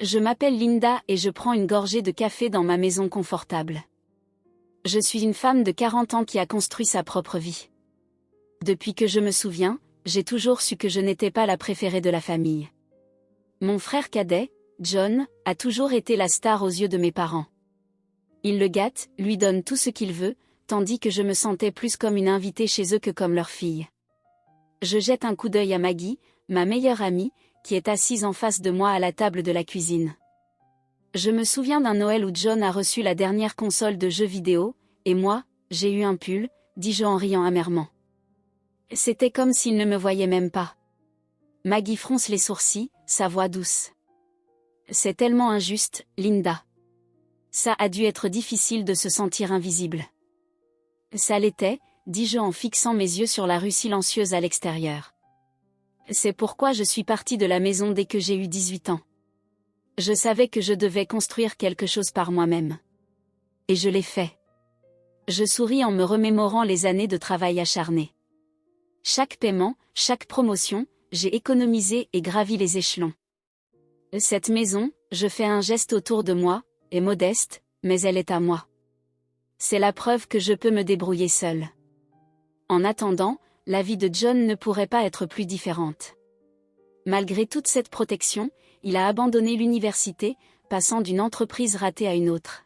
Je m'appelle Linda et je prends une gorgée de café dans ma maison confortable. Je suis une femme de 40 ans qui a construit sa propre vie. Depuis que je me souviens, j'ai toujours su que je n'étais pas la préférée de la famille. Mon frère cadet, John, a toujours été la star aux yeux de mes parents. Ils le gâtent, lui donnent tout ce qu'il veut, tandis que je me sentais plus comme une invitée chez eux que comme leur fille. Je jette un coup d'œil à Maggie, ma meilleure amie, qui est assise en face de moi à la table de la cuisine. Je me souviens d'un Noël où John a reçu la dernière console de jeux vidéo, et moi, j'ai eu un pull, dis-je en riant amèrement. C'était comme s'il ne me voyait même pas. Maggie fronce les sourcils, sa voix douce. C'est tellement injuste, Linda. Ça a dû être difficile de se sentir invisible. Ça l'était, dis-je en fixant mes yeux sur la rue silencieuse à l'extérieur. C'est pourquoi je suis partie de la maison dès que j'ai eu 18 ans. Je savais que je devais construire quelque chose par moi-même. Et je l'ai fait. Je souris en me remémorant les années de travail acharné. Chaque paiement, chaque promotion, j'ai économisé et gravi les échelons. Cette maison, je fais un geste autour de moi, est modeste, mais elle est à moi. C'est la preuve que je peux me débrouiller seule. En attendant, la vie de John ne pourrait pas être plus différente. Malgré toute cette protection, il a abandonné l'université, passant d'une entreprise ratée à une autre.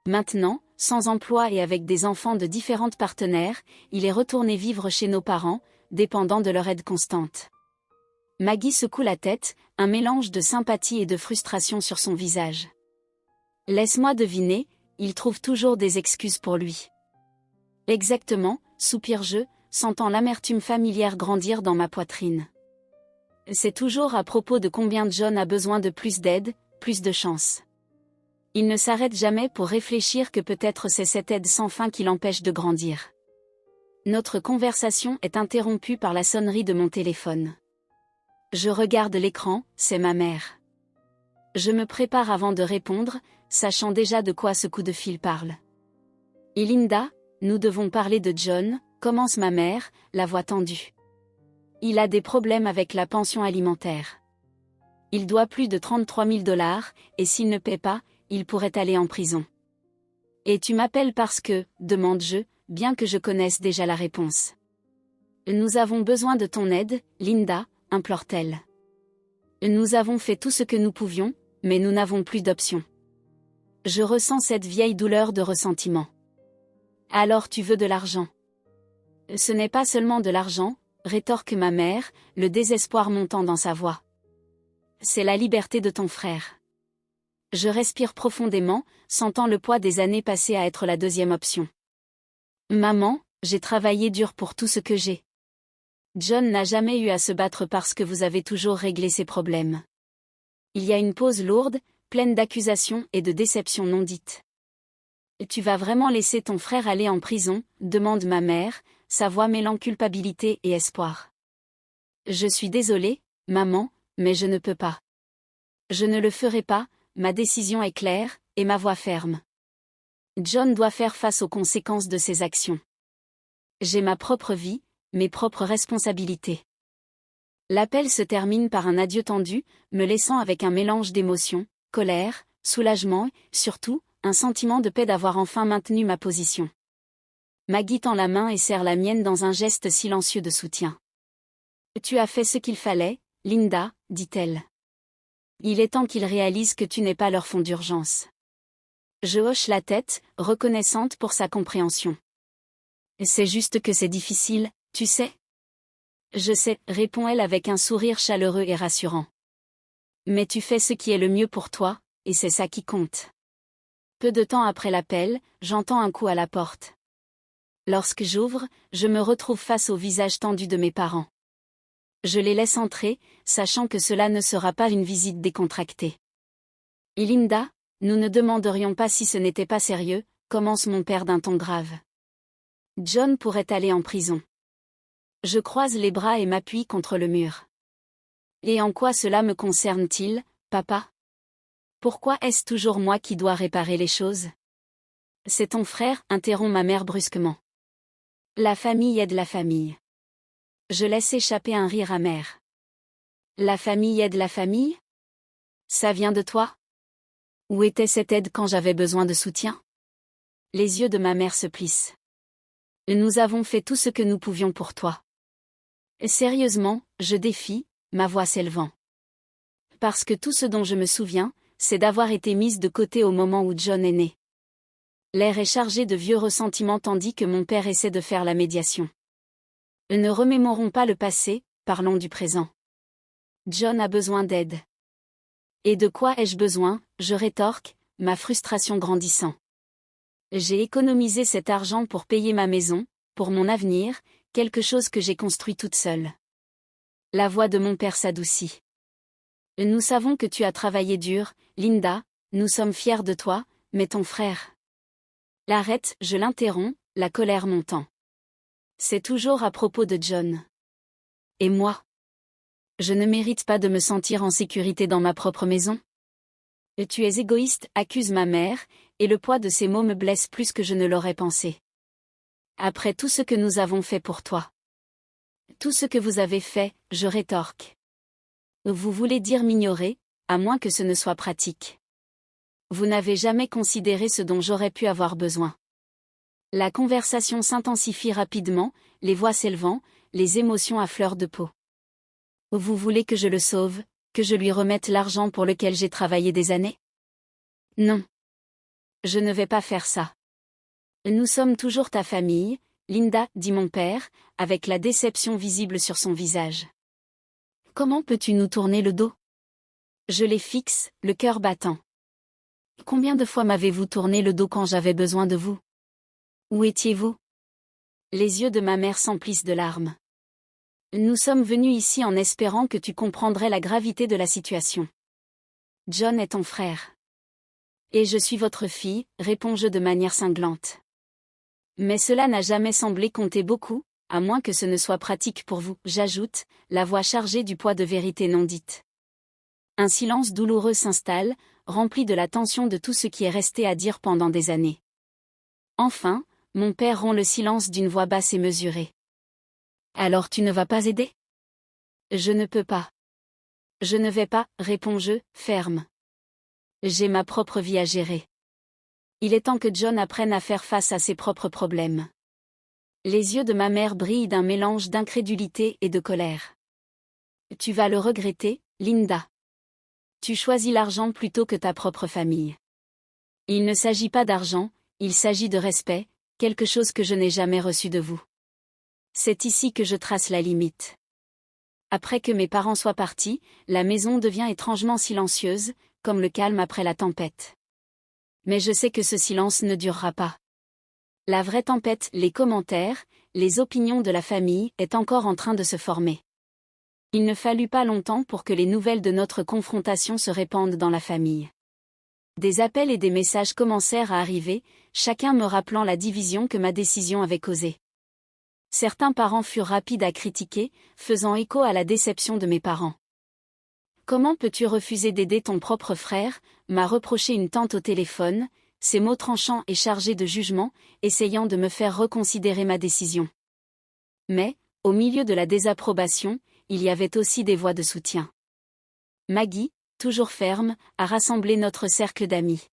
Maintenant, sans emploi et avec des enfants de différentes partenaires, il est retourné vivre chez nos parents, dépendant de leur aide constante. Maggie secoue la tête, un mélange de sympathie et de frustration sur son visage. Laisse-moi deviner, il trouve toujours des excuses pour lui. Exactement, soupire-je, sentant l'amertume familière grandir dans ma poitrine. C'est toujours à propos de combien John a besoin de plus d'aide, plus de chance. Il ne s'arrête jamais pour réfléchir que peut-être c'est cette aide sans fin qui l'empêche de grandir. Notre conversation est interrompue par la sonnerie de mon téléphone. Je regarde l'écran, c'est ma mère. Je me prépare avant de répondre, sachant déjà de quoi ce coup de fil parle. Et Linda, nous devons parler de John, commence ma mère, la voix tendue. Il a des problèmes avec la pension alimentaire. Il doit plus de 33 000 $, et s'il ne paie pas, il pourrait aller en prison. Et tu m'appelles parce que, demande-je, bien que je connaisse déjà la réponse. Nous avons besoin de ton aide, Linda, implore-t-elle. Nous avons fait tout ce que nous pouvions, mais nous n'avons plus d'option. Je ressens cette vieille douleur de ressentiment. Alors tu veux de l'argent? Ce n'est pas seulement de l'argent, rétorque ma mère, le désespoir montant dans sa voix. C'est la liberté de ton frère. Je respire profondément, sentant le poids des années passées à être la deuxième option. Maman, j'ai travaillé dur pour tout ce que j'ai. John n'a jamais eu à se battre parce que vous avez toujours réglé ses problèmes. Il y a une pause lourde, pleine d'accusations et de déceptions non dites. Tu vas vraiment laisser ton frère aller en prison, demande ma mère, sa voix mêlant culpabilité et espoir. Je suis désolée, maman, mais je ne peux pas. Je ne le ferai pas, ma décision est claire, et ma voix ferme. John doit faire face aux conséquences de ses actions. J'ai ma propre vie, mes propres responsabilités. L'appel se termine par un adieu tendu, me laissant avec un mélange d'émotions, colère, soulagement et, surtout, un sentiment de paix d'avoir enfin maintenu ma position. Maggie tend la main et serre la mienne dans un geste silencieux de soutien. Tu as fait ce qu'il fallait, Linda, dit-elle. Il est temps qu'ils réalisent que tu n'es pas leur fond d'urgence. Je hoche la tête, reconnaissante pour sa compréhension. C'est juste que c'est difficile, tu sais. Je sais, répond-elle avec un sourire chaleureux et rassurant. Mais tu fais ce qui est le mieux pour toi, et c'est ça qui compte. Peu de temps après l'appel, j'entends un coup à la porte. Lorsque j'ouvre, je me retrouve face au visage tendu de mes parents. Je les laisse entrer, sachant que cela ne sera pas une visite décontractée. Et Linda, nous ne demanderions pas si ce n'était pas sérieux, commence mon père d'un ton grave. John pourrait aller en prison. Je croise les bras et m'appuie contre le mur. Et en quoi cela me concerne-t-il, papa? Pourquoi est-ce toujours moi qui dois réparer les choses? C'est ton frère, interrompt ma mère brusquement. La famille aide la famille. Je laisse échapper un rire amer. La famille aide la famille? Ça vient de toi? Où était cette aide quand j'avais besoin de soutien? Les yeux de ma mère se plissent. Nous avons fait tout ce que nous pouvions pour toi. Sérieusement, je défie, ma voix s'élevant. Parce que tout ce dont je me souviens, c'est d'avoir été mise de côté au moment où John est né. L'air est chargé de vieux ressentiments tandis que mon père essaie de faire la médiation. Ne remémorons pas le passé, parlons du présent. John a besoin d'aide. Et de quoi ai-je besoin? Je rétorque, ma frustration grandissant. J'ai économisé cet argent pour payer ma maison, pour mon avenir, quelque chose que j'ai construit toute seule. La voix de mon père s'adoucit. Nous savons que tu as travaillé dur, Linda, nous sommes fiers de toi, mais ton frère. L'arrête, je l'interromps, la colère montant. C'est toujours à propos de John. Et moi? Je ne mérite pas de me sentir en sécurité dans ma propre maison? Tu es égoïste, accuse ma mère, et le poids de ces mots me blesse plus que je ne l'aurais pensé. Après tout ce que nous avons fait pour toi. Tout ce que vous avez fait, je rétorque. Vous voulez dire m'ignorer, à moins que ce ne soit pratique. Vous n'avez jamais considéré ce dont j'aurais pu avoir besoin. La conversation s'intensifie rapidement, les voix s'élevant, les émotions à fleur de peau. Vous voulez que je le sauve, que je lui remette l'argent pour lequel j'ai travaillé des années? Non. Je ne vais pas faire ça. Nous sommes toujours ta famille, Linda, dit mon père, avec la déception visible sur son visage. Comment peux-tu nous tourner le dos? Je les fixe, le cœur battant. Combien de fois m'avez-vous tourné le dos quand j'avais besoin de vous? Où étiez-vous? Les yeux de ma mère s'emplissent de larmes. Nous sommes venus ici en espérant que tu comprendrais la gravité de la situation. John est ton frère. Et je suis votre fille, réponds-je de manière cinglante. Mais cela n'a jamais semblé compter beaucoup, à moins que ce ne soit pratique pour vous, j'ajoute, la voix chargée du poids de vérité non dite. Un silence douloureux s'installe, rempli de la tension de tout ce qui est resté à dire pendant des années. Enfin, mon père rompt le silence d'une voix basse et mesurée. Alors tu ne vas pas aider? Je ne peux pas. Je ne vais pas, réponds-je, ferme. J'ai ma propre vie à gérer. Il est temps que John apprenne à faire face à ses propres problèmes. Les yeux de ma mère brillent d'un mélange d'incrédulité et de colère. Tu vas le regretter, Linda. Tu choisis l'argent plutôt que ta propre famille. Il ne s'agit pas d'argent, il s'agit de respect, quelque chose que je n'ai jamais reçu de vous. C'est ici que je trace la limite. Après que mes parents soient partis, la maison devient étrangement silencieuse, comme le calme après la tempête. Mais je sais que ce silence ne durera pas. La vraie tempête, les commentaires, les opinions de la famille, est encore en train de se former. Il ne fallut pas longtemps pour que les nouvelles de notre confrontation se répandent dans la famille. Des appels et des messages commencèrent à arriver, chacun me rappelant la division que ma décision avait causée. Certains parents furent rapides à critiquer, faisant écho à la déception de mes parents. Comment peux-tu refuser d'aider ton propre frère, m'a reproché une tante au téléphone, ses mots tranchants et chargés de jugement, essayant de me faire reconsidérer ma décision. Mais, au milieu de la désapprobation, il y avait aussi des voix de soutien. Maggie, toujours ferme, a rassemblé notre cercle d'amis.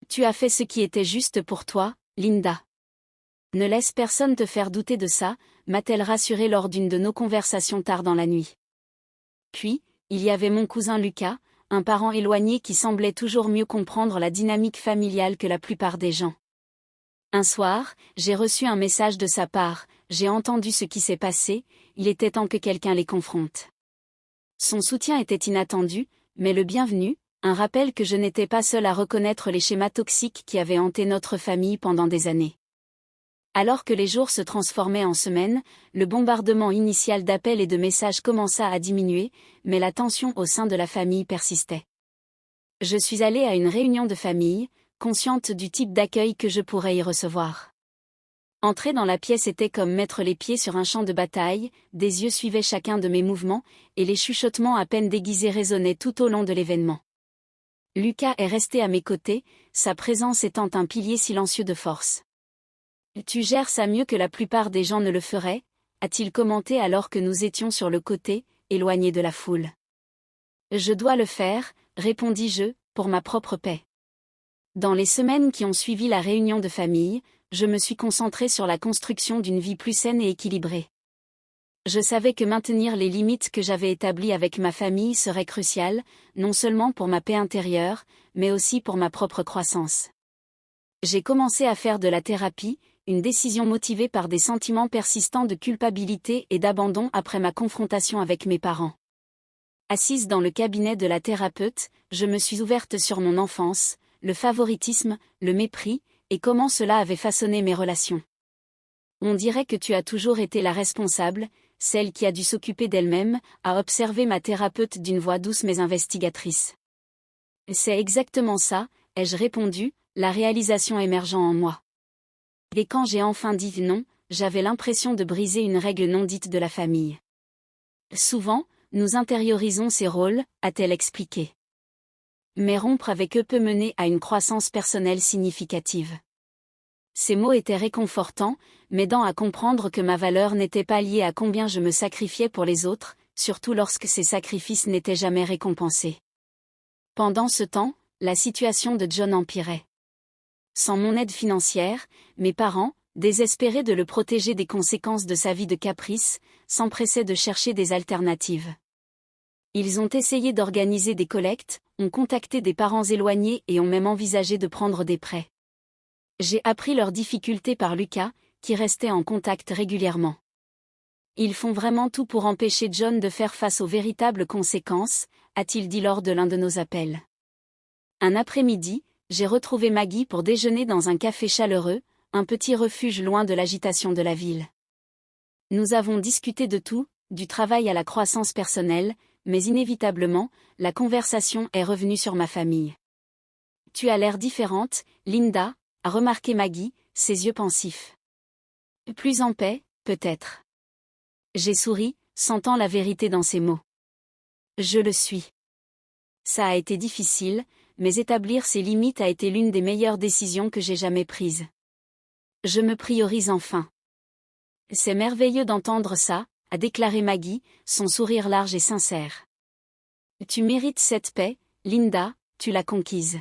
Tu as fait ce qui était juste pour toi, Linda. Ne laisse personne te faire douter de ça, m'a-t-elle rassurée lors d'une de nos conversations tard dans la nuit. Puis, il y avait mon cousin Lucas, un parent éloigné qui semblait toujours mieux comprendre la dynamique familiale que la plupart des gens. Un soir, j'ai reçu un message de sa part, j'ai entendu ce qui s'est passé, il était temps que quelqu'un les confronte. Son soutien était inattendu, mais le bienvenu, un rappel que je n'étais pas seule à reconnaître les schémas toxiques qui avaient hanté notre famille pendant des années. Alors que les jours se transformaient en semaines, le bombardement initial d'appels et de messages commença à diminuer, mais la tension au sein de la famille persistait. Je suis allée à une réunion de famille, consciente du type d'accueil que je pourrais y recevoir. Entrer dans la pièce était comme mettre les pieds sur un champ de bataille, des yeux suivaient chacun de mes mouvements, et les chuchotements à peine déguisés résonnaient tout au long de l'événement. Lucas est resté à mes côtés, sa présence étant un pilier silencieux de force. Tu gères ça mieux que la plupart des gens ne le feraient, a-t-il commenté alors que nous étions sur le côté, éloignés de la foule. Je dois le faire, répondis-je, pour ma propre paix. Dans les semaines qui ont suivi la réunion de famille, je me suis concentrée sur la construction d'une vie plus saine et équilibrée. Je savais que maintenir les limites que j'avais établies avec ma famille serait crucial, non seulement pour ma paix intérieure, mais aussi pour ma propre croissance. J'ai commencé à faire de la thérapie, une décision motivée par des sentiments persistants de culpabilité et d'abandon après ma confrontation avec mes parents. Assise dans le cabinet de la thérapeute, je me suis ouverte sur mon enfance, le favoritisme, le mépris, et comment cela avait façonné mes relations. On dirait que tu as toujours été la responsable, celle qui a dû s'occuper d'elle-même, a observé ma thérapeute d'une voix douce mais investigatrice. C'est exactement ça, ai-je répondu, la réalisation émergeant en moi. Et quand j'ai enfin dit non, j'avais l'impression de briser une règle non dite de la famille. Souvent, nous intériorisons ces rôles, a-t-elle expliqué. Mais rompre avec eux peut mener à une croissance personnelle significative. Ces mots étaient réconfortants, m'aidant à comprendre que ma valeur n'était pas liée à combien je me sacrifiais pour les autres, surtout lorsque ces sacrifices n'étaient jamais récompensés. Pendant ce temps, la situation de John empirait. Sans mon aide financière, mes parents, désespérés de le protéger des conséquences de sa vie de caprice, s'empressaient de chercher des alternatives. Ils ont essayé d'organiser des collectes, ont contacté des parents éloignés et ont même envisagé de prendre des prêts. J'ai appris leurs difficultés par Lucas, qui restait en contact régulièrement. Ils font vraiment tout pour empêcher John de faire face aux véritables conséquences, a-t-il dit lors de l'un de nos appels. Un après-midi, j'ai retrouvé Maggie pour déjeuner dans un café chaleureux, un petit refuge loin de l'agitation de la ville. Nous avons discuté de tout, du travail à la croissance personnelle, mais inévitablement, la conversation est revenue sur ma famille. « Tu as l'air différente, Linda », a remarqué Maggie, ses yeux pensifs. « Plus en paix, peut-être. » J'ai souri, sentant la vérité dans ses mots. Je le suis. Ça a été difficile, mais établir ses limites a été l'une des meilleures décisions que j'ai jamais prises. Je me priorise enfin. C'est merveilleux d'entendre ça, a déclaré Maggie, son sourire large et sincère. Tu mérites cette paix, Linda, tu l'as conquise.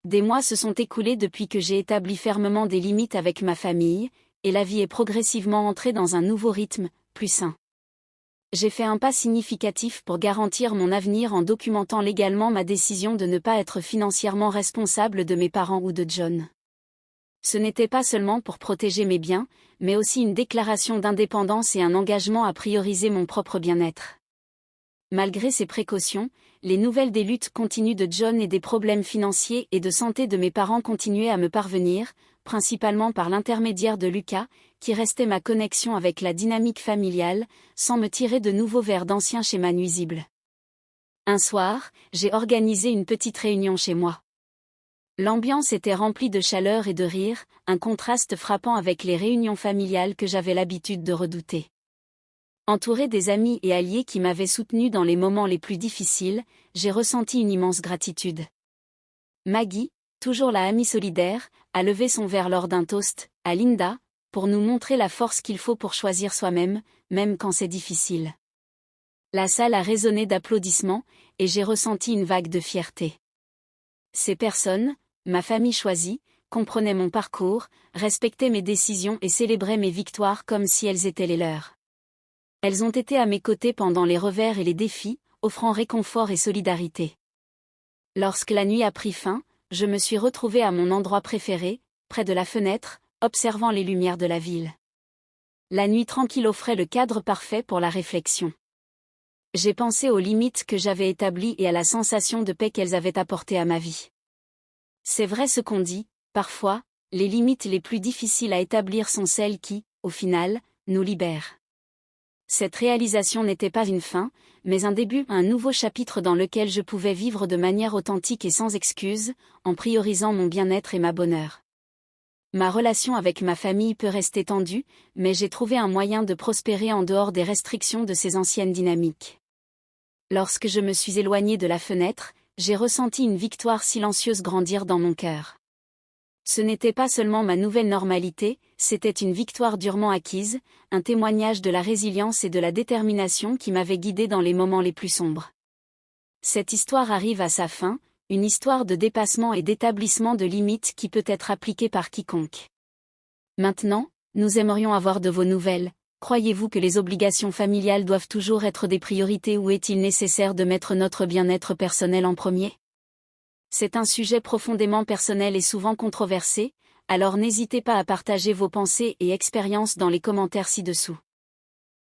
Des mois se sont écoulés depuis que j'ai établi fermement des limites avec ma famille, et la vie est progressivement entrée dans un nouveau rythme, plus sain. J'ai fait un pas significatif pour garantir mon avenir en documentant légalement ma décision de ne pas être financièrement responsable de mes parents ou de John. Ce n'était pas seulement pour protéger mes biens, mais aussi une déclaration d'indépendance et un engagement à prioriser mon propre bien-être. Malgré ces précautions, les nouvelles des luttes continues de John et des problèmes financiers et de santé de mes parents continuaient à me parvenir, principalement par l'intermédiaire de Lucas, qui restait ma connexion avec la dynamique familiale, sans me tirer de nouveau vers d'anciens schémas nuisibles. Un soir, j'ai organisé une petite réunion chez moi. L'ambiance était remplie de chaleur et de rire, un contraste frappant avec les réunions familiales que j'avais l'habitude de redouter. Entouré des amis et alliés qui m'avaient soutenu dans les moments les plus difficiles, j'ai ressenti une immense gratitude. Maggie, toujours la amie solidaire, a levé son verre lors d'un toast, à Linda, pour nous montrer la force qu'il faut pour choisir soi-même, même quand c'est difficile. La salle a résonné d'applaudissements, et j'ai ressenti une vague de fierté. Ces personnes, ma famille choisie, comprenaient mon parcours, respectaient mes décisions et célébraient mes victoires comme si elles étaient les leurs. Elles ont été à mes côtés pendant les revers et les défis, offrant réconfort et solidarité. Lorsque la nuit a pris fin, je me suis retrouvée à mon endroit préféré, près de la fenêtre, observant les lumières de la ville. La nuit tranquille offrait le cadre parfait pour la réflexion. J'ai pensé aux limites que j'avais établies et à la sensation de paix qu'elles avaient apportée à ma vie. C'est vrai ce qu'on dit, parfois, les limites les plus difficiles à établir sont celles qui, au final, nous libèrent. Cette réalisation n'était pas une fin, mais un début, un nouveau chapitre dans lequel je pouvais vivre de manière authentique et sans excuse, en priorisant mon bien-être et ma bonheur. Ma relation avec ma famille peut rester tendue, mais j'ai trouvé un moyen de prospérer en dehors des restrictions de ces anciennes dynamiques. Lorsque je me suis éloignée de la fenêtre, j'ai ressenti une victoire silencieuse grandir dans mon cœur. Ce n'était pas seulement ma nouvelle normalité, c'était une victoire durement acquise, un témoignage de la résilience et de la détermination qui m'avait guidée dans les moments les plus sombres. Cette histoire arrive à sa fin, une histoire de dépassement et d'établissement de limites qui peut être appliquée par quiconque. Maintenant, nous aimerions avoir de vos nouvelles. Croyez-vous que les obligations familiales doivent toujours être des priorités ou est-il nécessaire de mettre notre bien-être personnel en premier? C'est un sujet profondément personnel et souvent controversé, alors n'hésitez pas à partager vos pensées et expériences dans les commentaires ci-dessous.